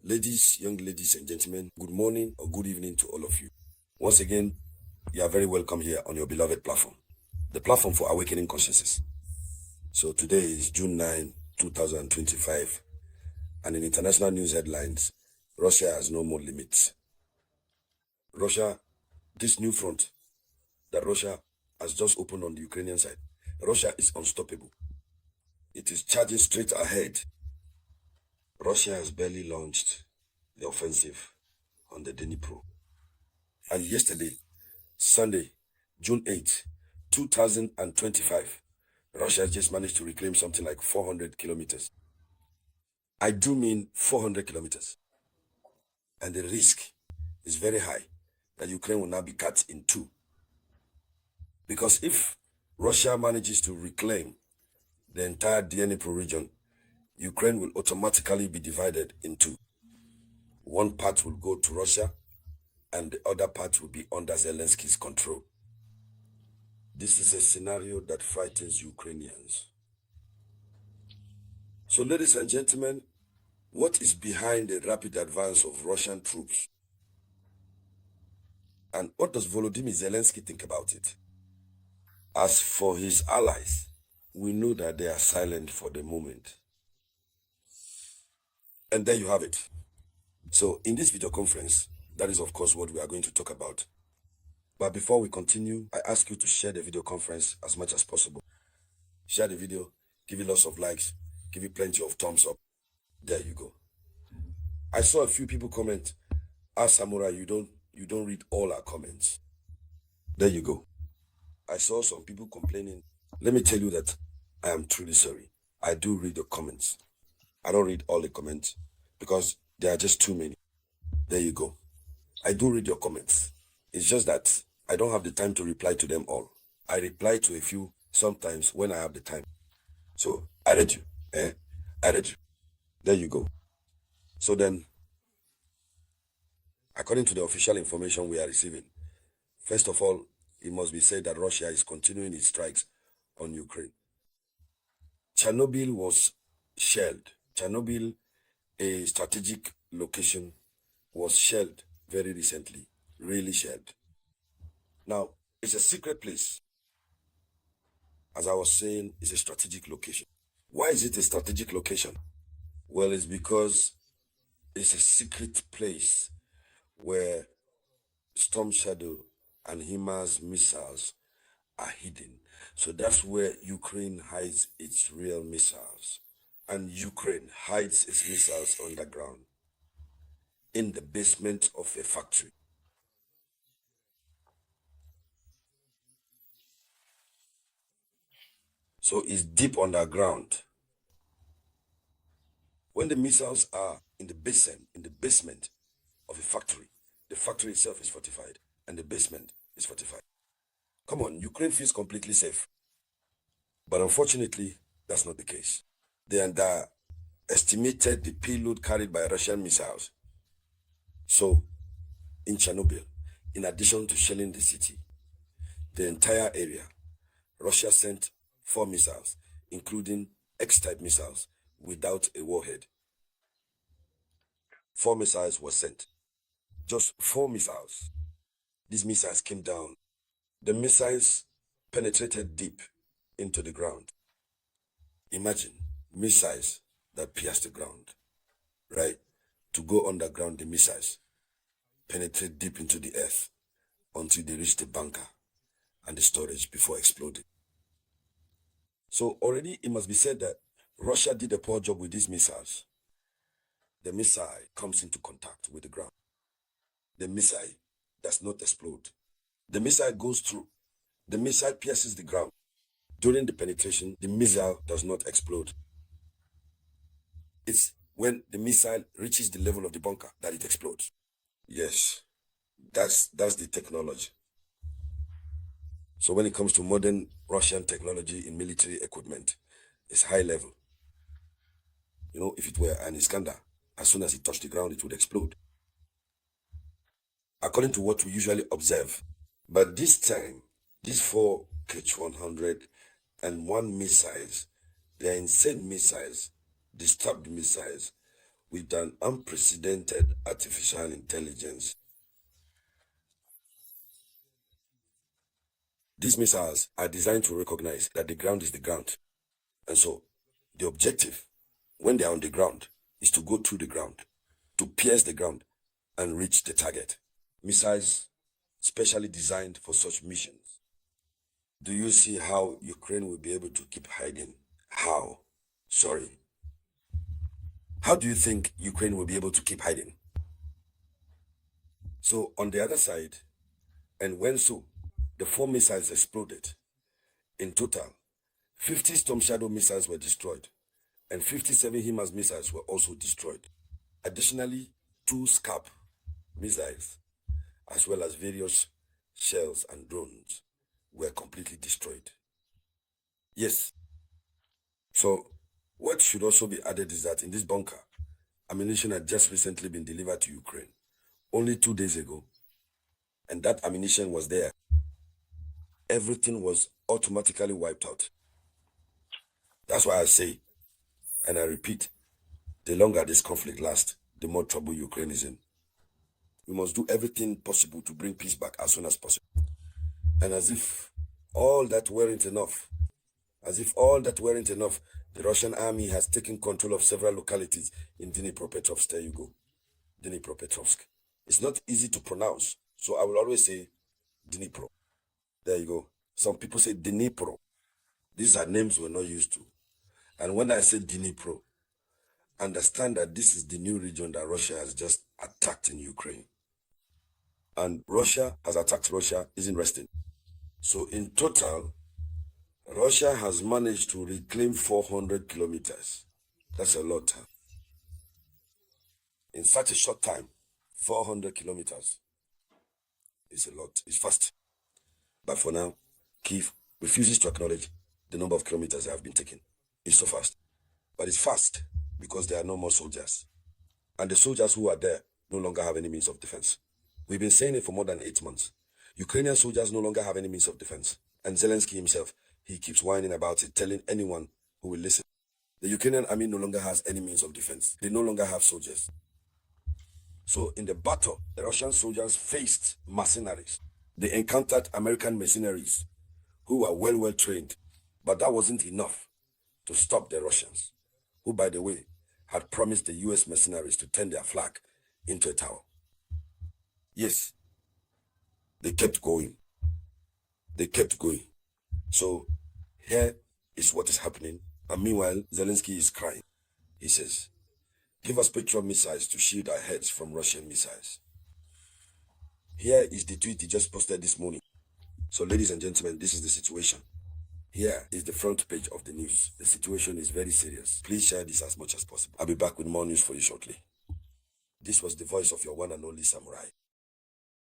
Young ladies and gentlemen, good morning or good evening to all of you. Once again, you are very welcome here on your beloved platform, the platform for awakening consciousness. So today is June 9, 2025, and in international news headlines, Russia has no more limits. This new front that Russia has just opened on the Ukrainian side, Russia is unstoppable. It is charging straight ahead. Russia has barely launched the offensive on the Dnipro. And yesterday, Sunday, June 8, 2025, Russia just managed to reclaim something like 400 kilometers. I do mean 400 kilometers. And the risk is very high that Ukraine will now be cut in two. Because if Russia manages to reclaim the entire Dnipro region, Ukraine will automatically be divided in two. One part will go to Russia, and the other part will be under Zelensky's control. This is a scenario that frightens Ukrainians. So, ladies and gentlemen, what is behind the rapid advance of Russian troops? And what does Volodymyr Zelensky think about it? As for his allies, we know that they are silent for the moment. And there you have it. So in this video conference, that is of course what we are going to talk about. But before we continue, I ask you to share the video conference as much as possible. Share the video, give it lots of likes, give it plenty of thumbs up. There you go. I saw a few people comment, Samurai, you don't read all our comments. There you go. I saw some people complaining. Let me tell you that I am truly sorry. I do read the comments. I don't read all the comments because there are just too many. There you go. I do read your comments. It's just that I don't have the time to reply to them all. I reply to a few sometimes when I have the time. So I read you. I read you. There you go. So then, according to the official information we are receiving, first of all, it must be said that Russia is continuing its strikes on Ukraine. Chernobyl was shelled. Chernobyl, a strategic location, was shelled very recently, really shelled. Now, it's a secret place. As I was saying, it's a strategic location. Why is it a strategic location? Well, it's because it's a secret place where Storm Shadow and HIMARS missiles are hidden. So that's where Ukraine hides its real missiles. And Ukraine hides its missiles underground in the basement of a factory. So it's deep underground. When the missiles are in the basement of a factory, the factory itself is fortified and the basement is fortified. Come on, Ukraine feels completely safe. But unfortunately, that's not the case. They underestimated the payload carried by Russian missiles. So, in Chernobyl, in addition to shelling the city, the entire area, Russia sent 4 missiles, including X-type missiles, without a warhead. 4 missiles were sent. Just 4 missiles. These missiles came down. The missiles penetrated deep into the ground. Imagine missiles that pierce the ground, right? To go underground, the missiles penetrate deep into the earth until they reach the bunker and the storage before exploding. So already it must be said that Russia did a poor job with these missiles. The missile comes into contact with the ground. The missile does not explode. The missile goes through. The missile pierces the ground. During the penetration, the missile does not explode. It's when the missile reaches the level of the bunker that it explodes. Yes, that's the technology. So when it comes to modern Russian technology in military equipment, it's high level. You know, if it were an Iskander, as soon as it touched the ground, it would explode. According to what we usually observe. But this time, these 4 Kh-100 and 1 missiles, they are insane missiles, disturbed missiles, with an unprecedented artificial intelligence. These missiles are designed to recognize that the ground is the ground. And so, the objective, when they are on the ground, is to go through the ground, to pierce the ground, and reach the target. Missiles specially designed for such missions. Do you see how Ukraine will be able to keep hiding? How? Sorry. How do you think Ukraine will be able to keep hiding? So on the other side, and when so, the 4 missiles exploded. In total, 50 Storm Shadow missiles were destroyed, and 57 HIMARS missiles were also destroyed. Additionally, 2 SCAP missiles, as well as various shells and drones, were completely destroyed. Yes. So, what should also be added is that in this bunker, ammunition had just recently been delivered to Ukraine, only 2 days ago, and that ammunition was there. Everything was automatically wiped out. That's why I say, and I repeat, the longer this conflict lasts, the more trouble Ukraine is in. We must do everything possible to bring peace back as soon as possible. And as if all that weren't enough, the Russian army has taken control of several localities in Dnipro. There you go. Dnipro. It's not easy to pronounce, so I will always say Dnipro. There you go. Some people say Dnipro. These are names we're not used to. And when I say Dnipro, understand that this is the new region that Russia has just attacked in Ukraine. And Russia has attacked Russia, isn't resting. So in total, Russia has managed to reclaim 400 kilometers. That's a lot. In such a short time, 400 kilometers is a lot. It's fast. But for now, Kiev refuses to acknowledge the number of kilometers that have been taken. It's so fast. But it's fast because there are no more soldiers. And the soldiers who are there no longer have any means of defense. We've been saying it for more than 8 months. Ukrainian soldiers no longer have any means of defense. And Zelensky himself, he keeps whining about it, telling anyone who will listen. The Ukrainian army no longer has any means of defense. They no longer have soldiers. So in the battle, the Russian soldiers faced mercenaries. They encountered American mercenaries who were well trained. But that wasn't enough to stop the Russians, who, by the way, had promised the US mercenaries to turn their flag into a tower. Yes, they kept going. So here is what is happening. And meanwhile, Zelensky is crying. He says, give us Patriot missiles to shield our heads from Russian missiles. Here is the tweet he just posted this morning. So ladies and gentlemen, this is the situation. Here is the front page of the news. The situation is very serious. Please share this as much as possible. I'll be back with more news for you shortly. This was the voice of your one and only Samurai.